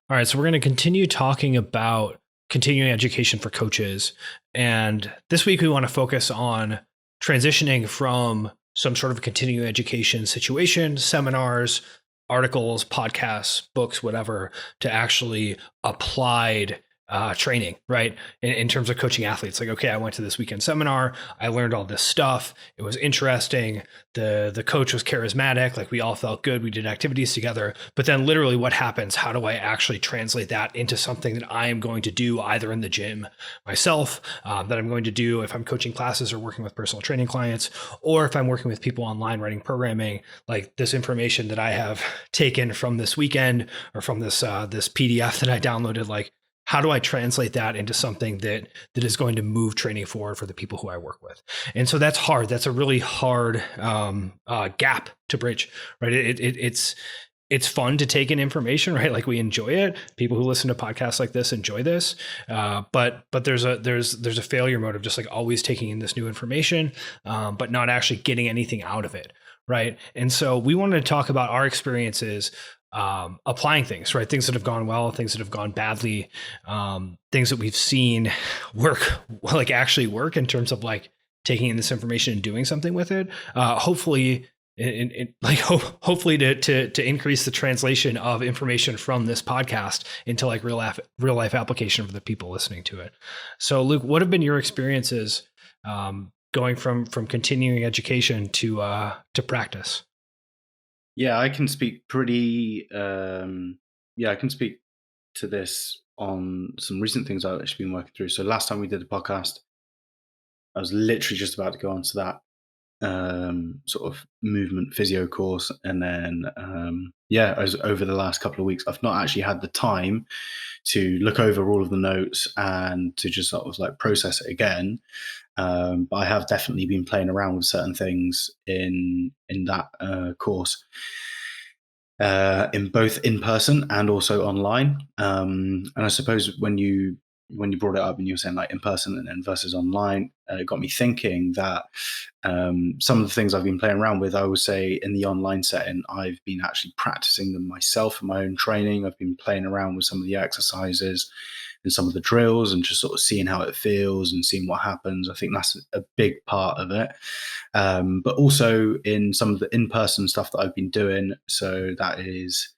All right, so we're going to continue talking about continuing education for coaches. And this week we want to focus on transitioning from some sort of continuing education situation, seminars, articles, podcasts, books, whatever, to actually applied training, right? In terms of coaching athletes, like, okay, I went to this weekend seminar, I learned all this stuff. It was interesting. The coach was charismatic. Like we all felt good. We did activities together. But then literally what happens? How do I actually translate that into something that I am going to do either in the gym myself, that I'm going to do if I'm coaching classes or working with personal training clients, or if I'm working with people online writing programming, like this information that I have taken from this weekend or from this PDF that I downloaded, like, how do I translate that into something that is going to move training forward for the people who I work with? And so that's hard. That's a really hard gap to bridge, right? It's fun to take in information, right? Like we enjoy it. People who listen to podcasts like this enjoy this, but there's a failure mode of just like always taking in this new information, but not actually getting anything out of it, right? And so we wanted to talk about our experiences applying things, right? Things that have gone well, things that have gone badly, things that we've seen work, like actually work in terms of like taking in this information and doing something with it. Hopefully, hopefully to increase the translation of information from this podcast into like real life application for the people listening to it. So, Luke, what have been your experiences going from continuing education to practice? Yeah, I can speak pretty. I can speak to this on some recent things I've actually been working through. So last time we did the podcast, I was literally just about to go on to that sort of movement physio course, and then I was over the last couple of weeks. I've not actually had the time to look over all of the notes and to just sort of like process it again. But I have definitely been playing around with certain things in that course, in both in person and also online. And I suppose when you brought it up and you were saying like in person and then versus online, it got me thinking that some of the things I've been playing around with, I would say in the online setting, I've been actually practicing them myself in my own training. I've been playing around with some of the exercises and some of the drills and just sort of seeing how it feels and seeing what happens. I think that's a big part of it. But also in some of the in-person stuff that I've been doing. So that is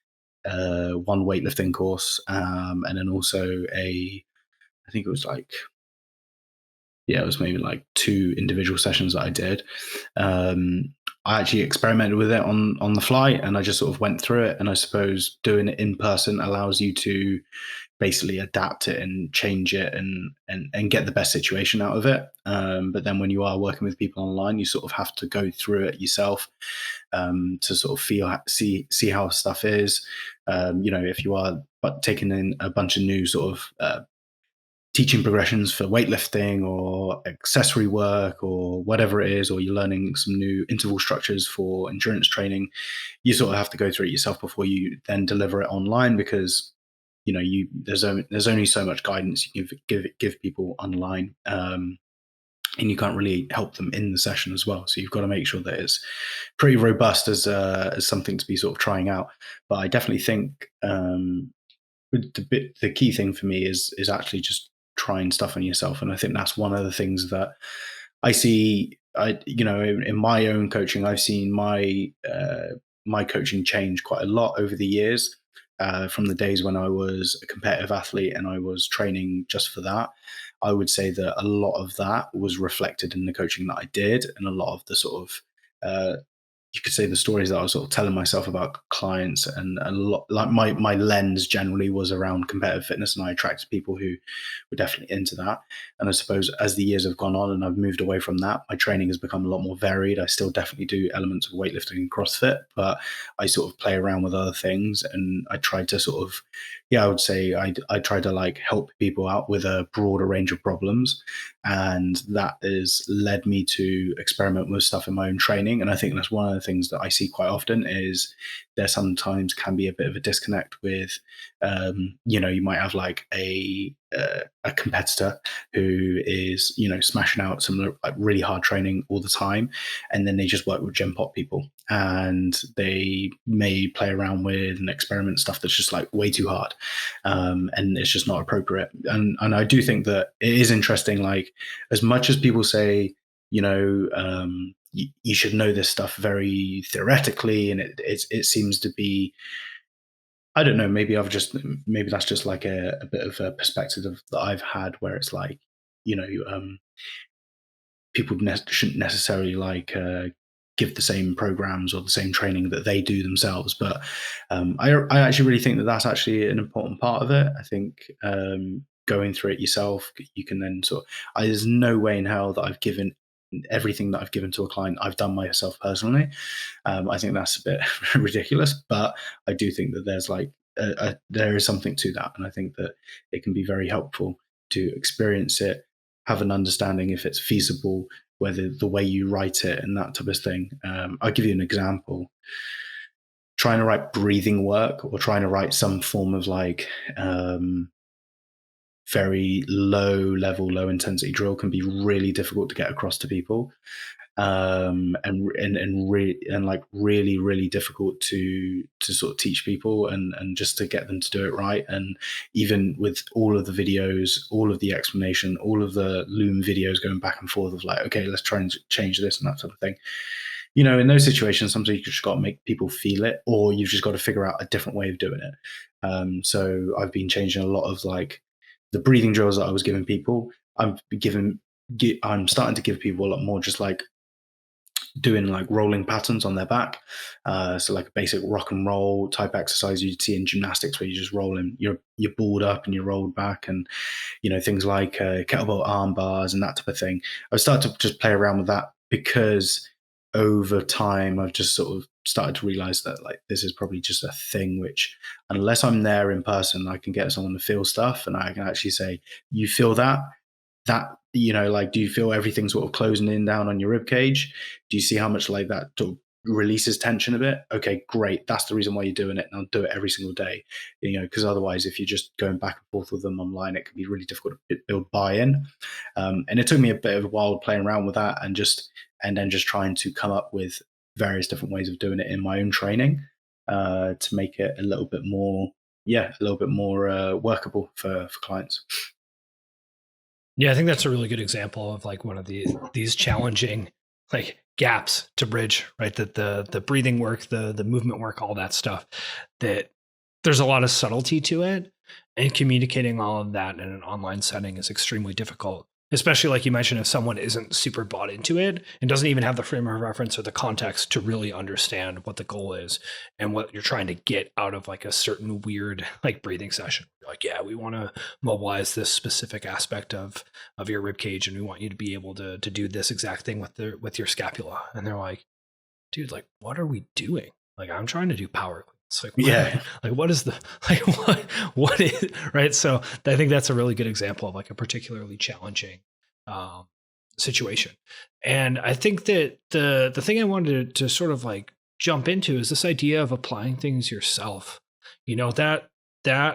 one weightlifting course, and then also I think it was like, yeah, it was maybe like two individual sessions that I did. I actually experimented with it on the fly, and I just sort of went through it. And I suppose doing it in person allows you to basically adapt it and change it and get the best situation out of it. But then when you are working with people online, you sort of have to go through it yourself, to sort of see how stuff is. If you are taking in a bunch of new sort of teaching progressions for weightlifting or accessory work or whatever it is, or you're learning some new interval structures for endurance training, you sort of have to go through it yourself before you then deliver it online, because there's only so much guidance you can give people online, and you can't really help them in the session as well. So you've got to make sure that it's pretty robust as something to be sort of trying out. But I definitely think the key thing for me is actually just trying stuff on yourself. And I think that's one of the things that I see. In my own coaching, I've seen my coaching change quite a lot over the years, from the days when I was a competitive athlete and I was training just for that. I would say that a lot of that was reflected in the coaching that I did, and a lot of the sort of you could say the stories that I was sort of telling myself about clients, and a lot like my lens generally was around competitive fitness, and I attracted people who were definitely into that. And I suppose as the years have gone on and I've moved away from that, my training has become a lot more varied. I still definitely do elements of weightlifting and CrossFit, but I sort of play around with other things, and I try to sort of, I would say I try to like help people out with a broader range of problems, and that has led me to experiment with stuff in my own training. And I think that's one of the things that I see quite often is there sometimes can be a bit of a disconnect with, you might have like a competitor who is, smashing out some like really hard training all the time, and then they just work with gym pop people, and they may play around with and experiment stuff that's just like way too hard, and it's just not appropriate. And I do think that it is interesting, like as much as people say, you should know this stuff very theoretically, and it seems to be, I don't know, maybe that's just like a bit of a perspective that I've had, where it's like, people shouldn't necessarily like give the same programs or the same training that they do themselves. But I actually really think that that's actually an important part of it. I think going through it yourself, you can then there's no way in hell that I've given everything that I've given to a client I've done myself personally. I think that's a bit ridiculous, but I do think that there's like there is something to that, and I think that it can be very helpful to experience it, have an understanding if it's feasible, whether the way you write it and that type of thing. I'll give you an example. Trying to write breathing work or trying to write some form of like very low intensity drill can be really difficult to get across to people, and like really difficult to sort of teach people and just to get them to do it right. And even with all of the videos, all of the explanation, all of the Loom videos going back and forth of like, okay, let's try and change this and that sort of thing. In those situations, sometimes you just got to make people feel it, or you've just got to figure out a different way of doing it. So I've been changing a lot of like the breathing drills that I was giving people. I'm starting to give people a lot more just like doing like rolling patterns on their back. So like a basic rock and roll type exercise you'd see in gymnastics, where you just roll in, you're balled up and you're rolled back, and things like kettlebell arm bars and that type of thing. I've started to just play around with that, because over time I've just sort of started to realize that like this is probably just a thing which, unless I'm there in person, I can get someone to feel stuff, and I can actually say, you feel that like, do you feel everything sort of closing in down on your rib cage? Do you see how much like that sort of releases tension a bit? Okay, great. That's the reason why you're doing it. And I'll do it every single day, because otherwise, if you're just going back and forth with them online, it can be really difficult to build buy-in. And it took me a bit of a while playing around with that, and then just trying to come up with various different ways of doing it in my own training, to make it a little bit more workable for clients. Yeah, I think that's a really good example of like one of these challenging like gaps to bridge, right? That the breathing work, the movement work, all that stuff, that there's a lot of subtlety to it, and communicating all of that in an online setting is extremely difficult. Especially like you mentioned, if someone isn't super bought into it and doesn't even have the frame of reference or the context to really understand what the goal is and what you're trying to get out of like a certain weird like breathing session. You're like, yeah, we want to mobilize this specific aspect of your rib cage, and we want you to be able to do this exact thing with your scapula. And they're like, dude, like, what are we doing? Like, I'm trying to do power cleans. It's like, yeah, like what is the like what is right? So I think that's a really good example of like a particularly challenging situation. And I think that the thing I wanted to sort of like jump into is this idea of applying things yourself. That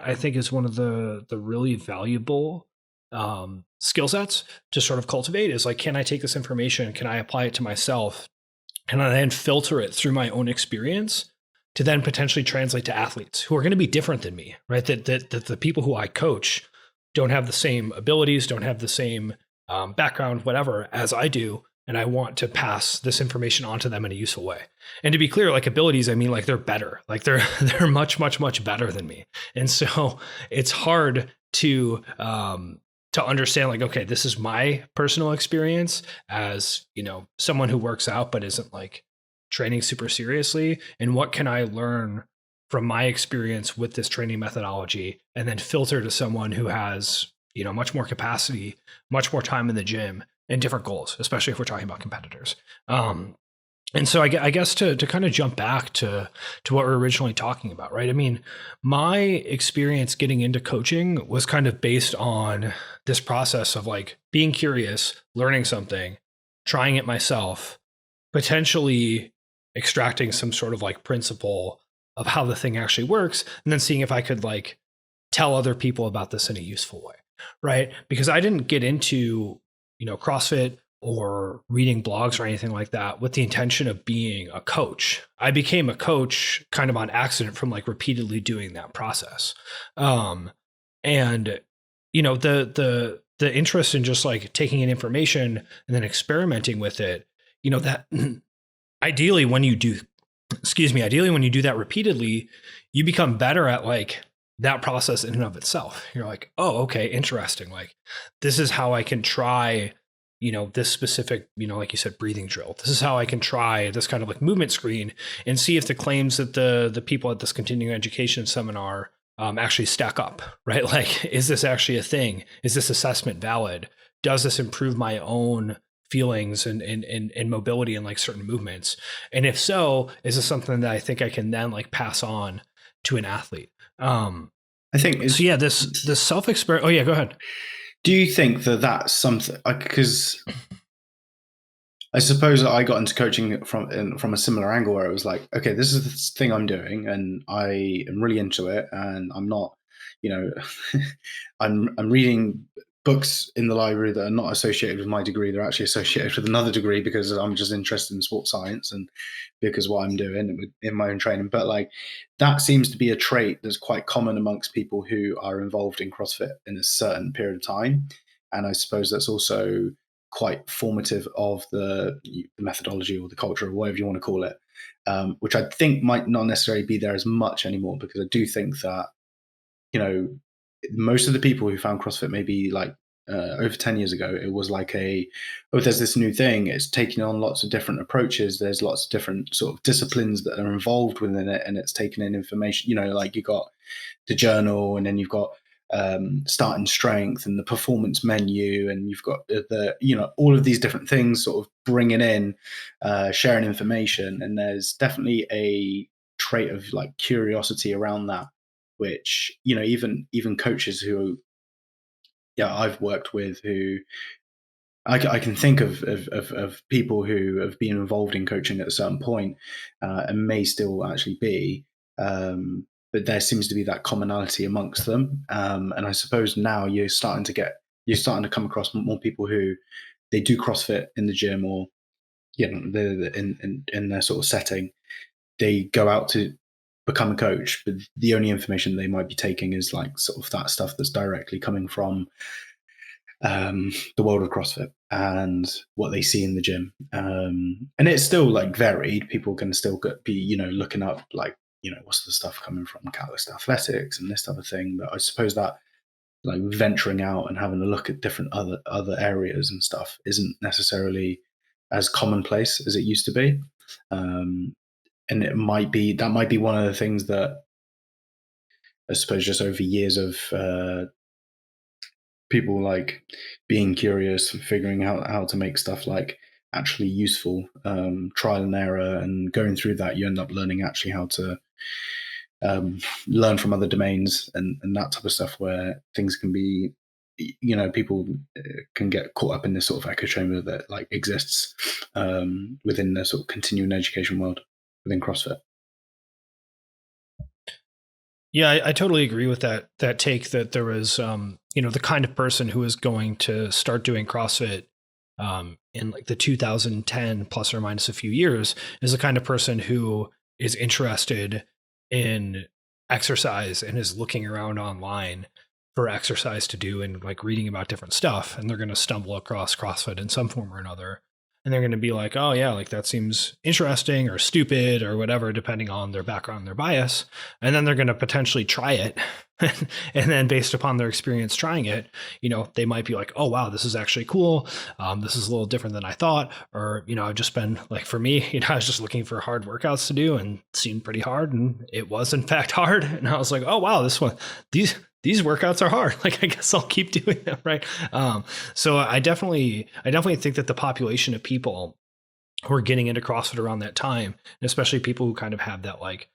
I think is one of the really valuable skill sets to sort of cultivate, is like, can I take this information? Can I apply it to myself? Can I then filter it through my own experience to then potentially translate to athletes who are going to be different than me, right? That the people who I coach don't have the same abilities, don't have the same background, whatever, as I do. And I want to pass this information on to them in a useful way. And to be clear, like abilities, I mean, like they're better, like they're much better than me. And so it's hard to understand like, okay, this is my personal experience as, someone who works out, but isn't like training super seriously, and what can I learn from my experience with this training methodology, and then filter to someone who has, much more capacity, much more time in the gym, and different goals, especially if we're talking about competitors. And so I guess to kind of jump back to what we're originally talking about, right? I mean, my experience getting into coaching was kind of based on this process of like being curious, learning something, trying it myself, potentially extracting some sort of like principle of how the thing actually works, and then seeing if I could like tell other people about this in a useful way, right? Because I didn't get into, CrossFit or reading blogs or anything like that with the intention of being a coach. I became a coach kind of on accident from like repeatedly doing that process. And the interest in just like taking in information and then experimenting with it, that ideally when you do that repeatedly, you become better at like that process in and of itself. You're like, oh, okay, interesting. Like this is how I can try, this specific, like you said, breathing drill. This is how I can try this kind of like movement screen and see if the claims that the people at this continuing education seminar actually stack up, right? Like, is this actually a thing? Is this assessment valid? Does this improve my own feelings and mobility in like certain movements? And if so, is this something that I think I can then like pass on to an athlete? I think so. Yeah, this self-experiment. Oh yeah, go ahead. Do you think that that's something? Because I suppose I got into coaching from a similar angle where it was like, okay, this is the thing I'm doing, and I am really into it, and I'm not, I'm reading books in the library that are not associated with my degree. They're actually associated with another degree because I'm just interested in sports science and because what I'm doing in my own training. But like that seems to be a trait that's quite common amongst people who are involved in CrossFit in a certain period of time. And I suppose that's also quite formative of the methodology or the culture or whatever you want to call it, which I think might not necessarily be there as much anymore, because I do think that, most of the people who found CrossFit maybe like over 10 years ago, it was like there's this new thing. It's taking on lots of different approaches. There's lots of different sort of disciplines that are involved within it, and it's taking in information, like you got the journal, and then you've got starting strength and the performance menu, and you've got all of these different things sort of bringing in, sharing information. And there's definitely a trait of like curiosity around that, which, even coaches who, I've worked with, who I can think of people who have been involved in coaching at a certain point, and may still actually be, but there seems to be that commonality amongst them. And I suppose now you're starting to come across more people who they do CrossFit in the gym, or in their sort of setting. They go out to become a coach, but the only information they might be taking is like sort of that stuff that's directly coming from the world of CrossFit and what they see in the gym. And it's still like varied. People can still be, looking up like, what's the stuff coming from Catalyst Athletics and this type of thing. But I suppose that like venturing out and having a look at different other areas and stuff isn't necessarily as commonplace as it used to be. And that might be one of the things that I suppose just over years of people like being curious and figuring out how to make stuff like actually useful, trial and error, and going through that, you end up learning actually how to learn from other domains and that type of stuff, where things can be, people can get caught up in this sort of echo chamber that like exists within the sort of continuing education world within CrossFit. Yeah, I totally agree with that take that there was, the kind of person who is going to start doing CrossFit in like the 2010 plus or minus a few years is the kind of person who is interested in exercise and is looking around online for exercise to do and like reading about different stuff. And they're going to stumble across CrossFit in some form or another. And they're going to be like, oh yeah, like that seems interesting or stupid or whatever, depending on their background and their bias. And then they're going to potentially try it. And then based upon their experience trying it, they might be like, oh wow, this is actually cool. This is a little different than I thought. Or, I've just been like, for me, I was just looking for hard workouts to do and it seemed pretty hard. And it was in fact hard. And I was like, oh wow, these workouts are hard. Like, I guess I'll keep doing them. Right. So I definitely think that the population of people who are getting into CrossFit around that time, and especially people who kind of have that like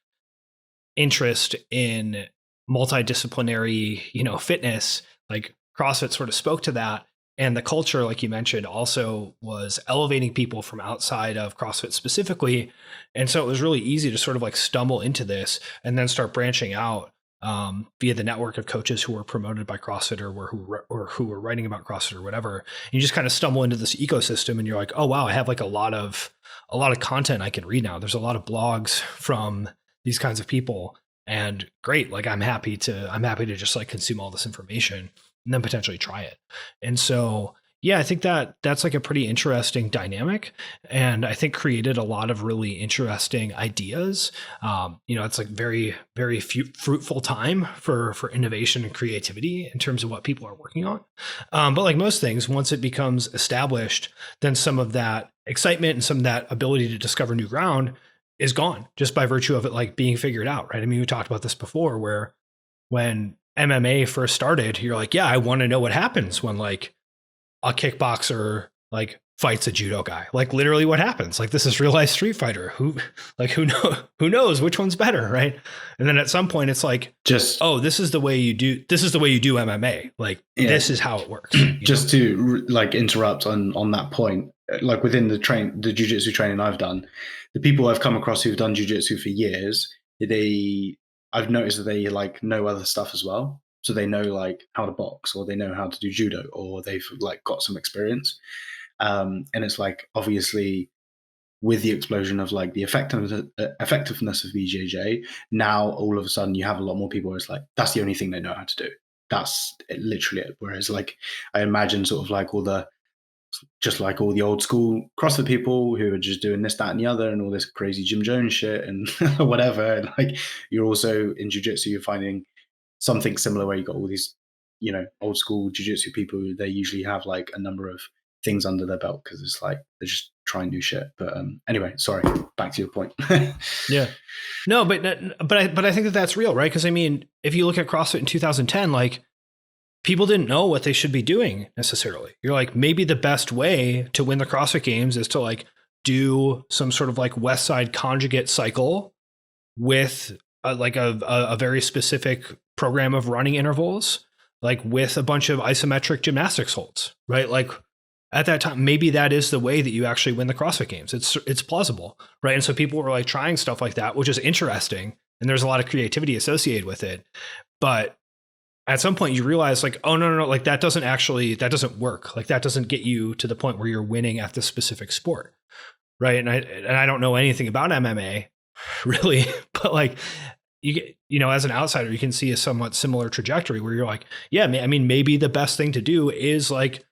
interest in multidisciplinary, fitness, like CrossFit sort of spoke to that And the culture, like you mentioned, also was elevating people from outside of CrossFit specifically. And so it was really easy to sort of like stumble into this and then start branching out via the network of coaches who were promoted by CrossFit or who were writing about CrossFit or whatever. And you just kind of stumble into this ecosystem and you're like, oh, wow, I have like a lot of content I can read now. There's a lot of blogs from these kinds of people, and great. Like I'm happy to just like consume all this information and then potentially try it. And so, yeah, I think that's like a pretty interesting dynamic, and I think created a lot of really interesting ideas. It's like very, very fruitful time for innovation and creativity in terms of what people are working on. But like most things, once it becomes established, then some of that excitement and some of that ability to discover new ground is gone just by virtue of it like being figured out, right? I mean, we talked about this before, where when MMA first started, you're like, yeah, I want to know what happens when like a kickboxer like fights a judo guy. Like literally what happens? Like this is real life Street Fighter. Who knows which one's better, right? And then at some point it's like, just this is the way you do MMA. Like this is how it works. Just to like interrupt on that point, like within the jiu-jitsu training I've done, the people I've come across who've done jiu-jitsu for years, I've noticed that they like know other stuff as well. So they know like how to box, or they know how to do judo, or they've like got some experience. And it's like, obviously with the explosion of like the effectiveness of BJJ, now all of a sudden you have a lot more people where it's like, that's the only thing they know how to do. That's literally it. Whereas like, I imagine sort of like all the old school CrossFit people who are just doing this, that, and the other, and all this crazy Jim Jones shit and whatever. And like, you're also in jiu-jitsu, you're finding something similar where you got all these, old school jiu-jitsu people. They usually have like a number of things under their belt because it's like they're just trying new shit. But anyway, sorry, back to your point. Yeah, no, but I think that's real, right? Because I mean, if you look at CrossFit in 2010, like people didn't know what they should be doing necessarily. You're like, maybe the best way to win the CrossFit Games is to like do some sort of like West Side conjugate cycle with a very specific program of running intervals, like with a bunch of isometric gymnastics holds, right? Like at that time, maybe that is the way that you actually win the CrossFit Games. It's plausible, right? And so people were like trying stuff like that, which is interesting, and there's a lot of creativity associated with it. But at some point you realize like, oh no, like that doesn't work. Like that doesn't get you to the point where you're winning at this specific sport, right? And I don't know anything about MMA really, but like as an outsider, you can see a somewhat similar trajectory where you're like, yeah, I mean, maybe the best thing to do is like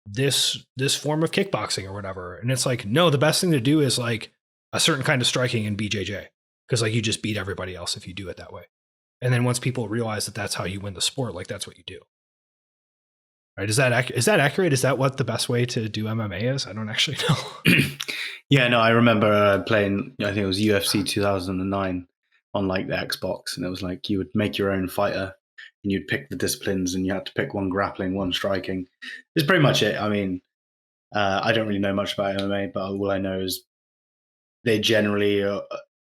this form of kickboxing or whatever. And it's like, no, the best thing to do is like a certain kind of striking in BJJ, because like you just beat everybody else if you do it that way. And then once people realize that that's how you win the sport, like that's what you do. Right? Is that accurate? Is that what the best way to do MMA is? I don't actually know. Yeah, no, I remember playing, I think it was UFC 2009 on like the Xbox, and it was like you would make your own fighter and you'd pick the disciplines, and you had to pick one grappling, one striking. It's pretty much it. I mean, I don't really know much about MMA, but all I know is they generally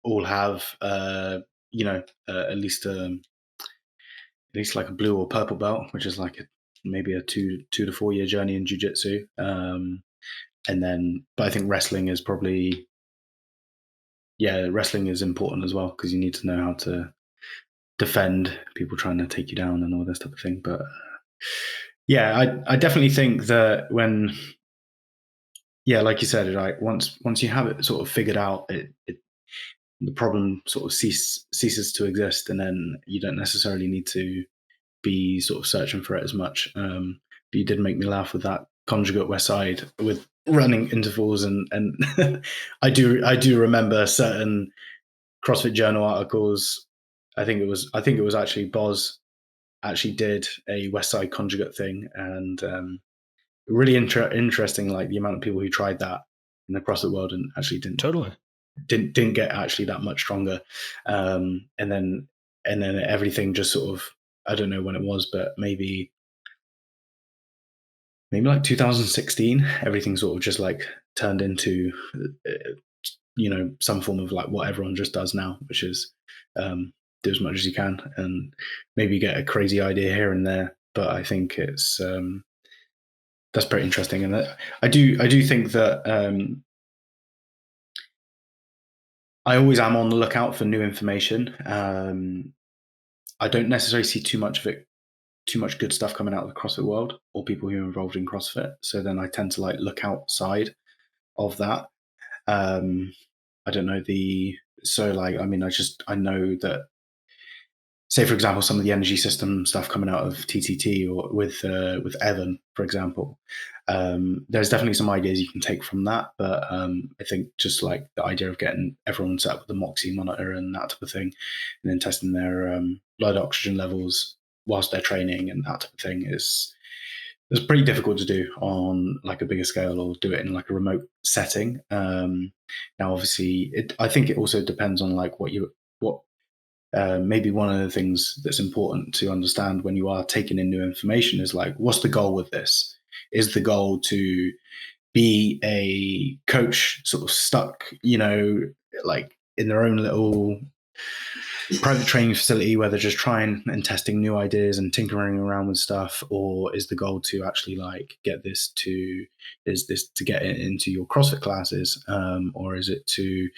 all have, at least like a blue or purple belt, which is like maybe a 2 to 4 year journey in jiu-jitsu. But I think wrestling is probably, wrestling is important as well, because you need to know how to defend people trying to take you down and all this type of thing. But I definitely think that when, like you said, like once you have it sort of figured out, the problem sort of ceases to exist, and then you don't necessarily need to be sort of searching for it as much. But you did make me laugh with that conjugate West Side with running intervals, and I do remember certain CrossFit Journal articles. I think it was actually Boz actually did a West Side conjugate thing, and really interesting, like the amount of people who tried that in the CrossFit world and actually didn't get actually that much stronger. And then everything just sort of, I don't know when it was, but maybe like 2016, everything sort of just like turned into, some form of like what everyone just does now, which is do as much as you can and maybe get a crazy idea here and there. But I think it's That's pretty interesting, and I do think that I always am on the lookout for new information. I don't necessarily see too much of it, too much good stuff coming out of the CrossFit world or people who are involved in CrossFit. So then I tend to like look outside of that. Um, I don't know the so like I mean I know that, say for example, some of the energy system stuff coming out of TTT or with Evan, for example. There's definitely some ideas you can take from that, but I think just like the idea of getting everyone set up with the Moxie monitor and that type of thing, and then testing their blood oxygen levels whilst they're training and that type of thing is it's pretty difficult to do on like a bigger scale or do it in like a remote setting. Now, obviously, I think it also depends on like what maybe one of the things that's important to understand when you are taking in new information is like, what's the goal with this? Is the goal to be a coach sort of stuck, like in their own little private training facility where they're just trying and testing new ideas and tinkering around with stuff, or is the goal to actually like get this to is this to get it into your CrossFit classes, or is it to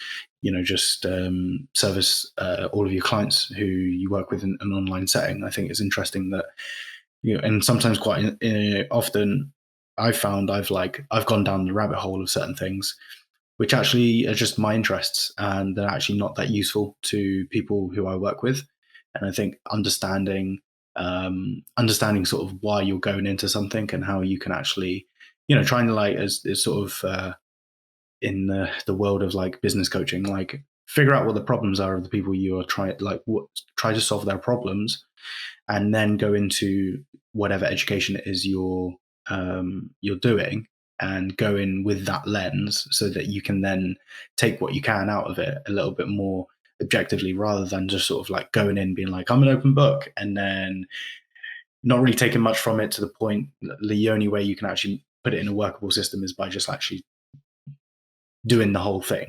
just service all of your clients who you work with in an online setting? I think it's interesting that and sometimes quite often I've found I've gone down the rabbit hole of certain things which actually are just my interests and they're actually not that useful to people who I work with. And I think understanding sort of why you're going into something and how you can actually, trying to like as sort of in the world of like business coaching, like figure out what the problems are of the people you are trying like what try to solve their problems, and then go into whatever education it is you're doing and go in with that lens so that you can then take what you can out of it a little bit more objectively rather than just sort of like going in being like I'm an open book and then not really taking much from it to the point the only way you can actually put it in a workable system is by just actually doing the whole thing,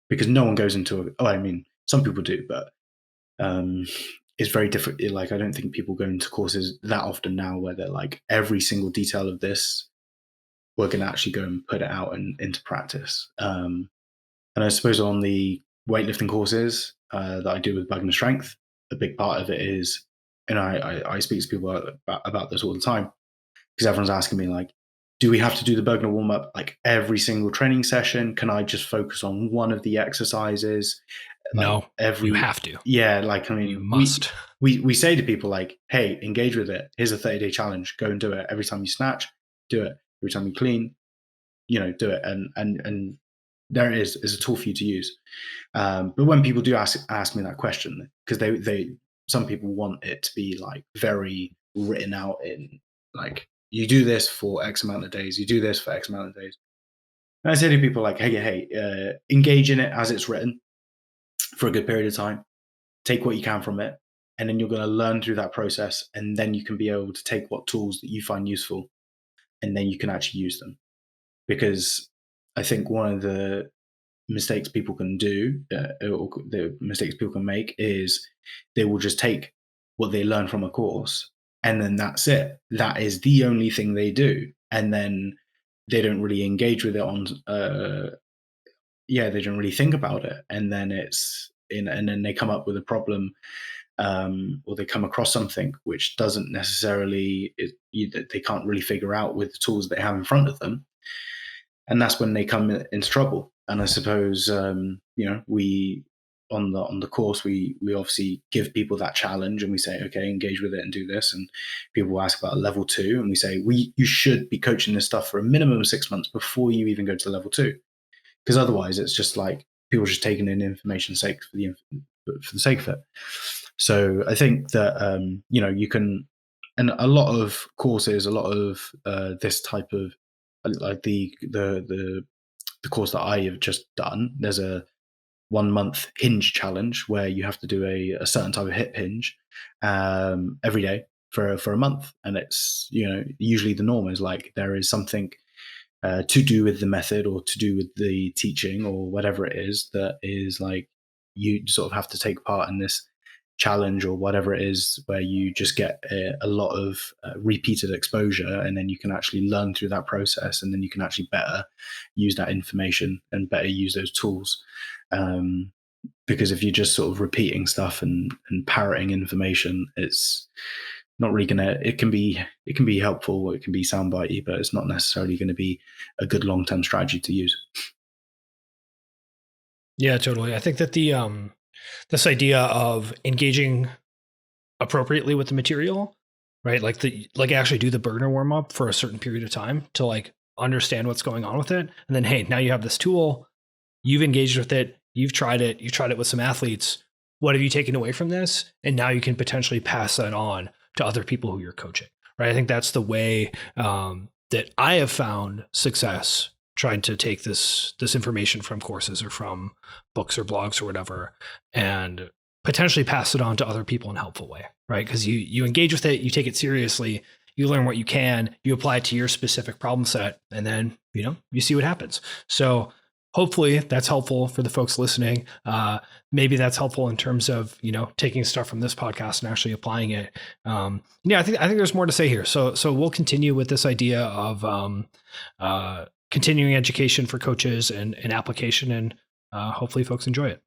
because no one goes into I mean some people do, but um, it's very different. Like I don't think people go into courses that often now where they're like every single detail of this we're going to actually go and put it out and into practice. And I suppose on the weightlifting courses that I do with Bug Strength, a big part of it is, and I speak to people about this all the time because everyone's asking me like, do we have to do the Bogner warm up like every single training session? Can I just focus on one of the exercises? Like No, you have to. Yeah, like I mean, You must. We say to people like, hey, engage with it. Here's a 30-day challenge. Go and do it. Every time you snatch, do it. Every time you clean, do it. And there it is a tool for you to use. But when people do ask me that question, because they some people want it to be like very written out in like you do this for X amount of days, you do this for X amount of days. And I say to people like, hey, engage in it as it's written for a good period of time. Take what you can from it, and then you're going to learn through that process, and then you can be able to take what tools that you find useful, and then you can actually use them. Because I think one of the mistakes people can do, or the mistakes people can make, is they will just take what they learn from a course, and then that's it. That is the only thing they do, and then they don't really engage with it on. They don't really think about it, and then and then they come up with a problem, or they come across something which doesn't necessarily they can't really figure out with the tools they have in front of them, and that's when they come into trouble. And I suppose we on the course we obviously give people that challenge and we say, okay, engage with it and do this. And people ask about level 2, and we say you should be coaching this stuff for a minimum of 6 months before you even go to level 2, because otherwise it's just like people just taking in information sake for the sake of it. So I think that you can, and a lot of courses, a lot of this type of like the course that I have just done, there's a 1 month hinge challenge where you have to do a certain type of hip hinge every day for a month, and it's usually the norm is like there is something to do with the method or to do with the teaching or whatever it is that is like you sort of have to take part in this challenge or whatever it is, where you just get a lot of repeated exposure, and then you can actually learn through that process, and then you can actually better use that information and better use those tools. Because if you're just sort of repeating stuff and parroting information, it's not really gonna. It can be helpful, it can be soundbitey, but it's not necessarily going to be a good long-term strategy to use. Yeah, totally. I think that the this idea of engaging appropriately with the material, right? Like actually do the burner warm up for a certain period of time to like understand what's going on with it, and then hey, now you have this tool, you've engaged with it, you've tried it with some athletes. What have you taken away from this? And now you can potentially pass that on to other people who you're coaching, right? I think that's the way that I have found success trying to take this information from courses or from books or blogs or whatever, and potentially pass it on to other people in a helpful way, right? Because you engage with it, you take it seriously, you learn what you can, you apply it to your specific problem set, and then you see what happens. So hopefully that's helpful for the folks listening. Maybe that's helpful in terms of taking stuff from this podcast and actually applying it. I think there's more to say here. So we'll continue with this idea of continuing education for coaches and application, and hopefully folks enjoy it.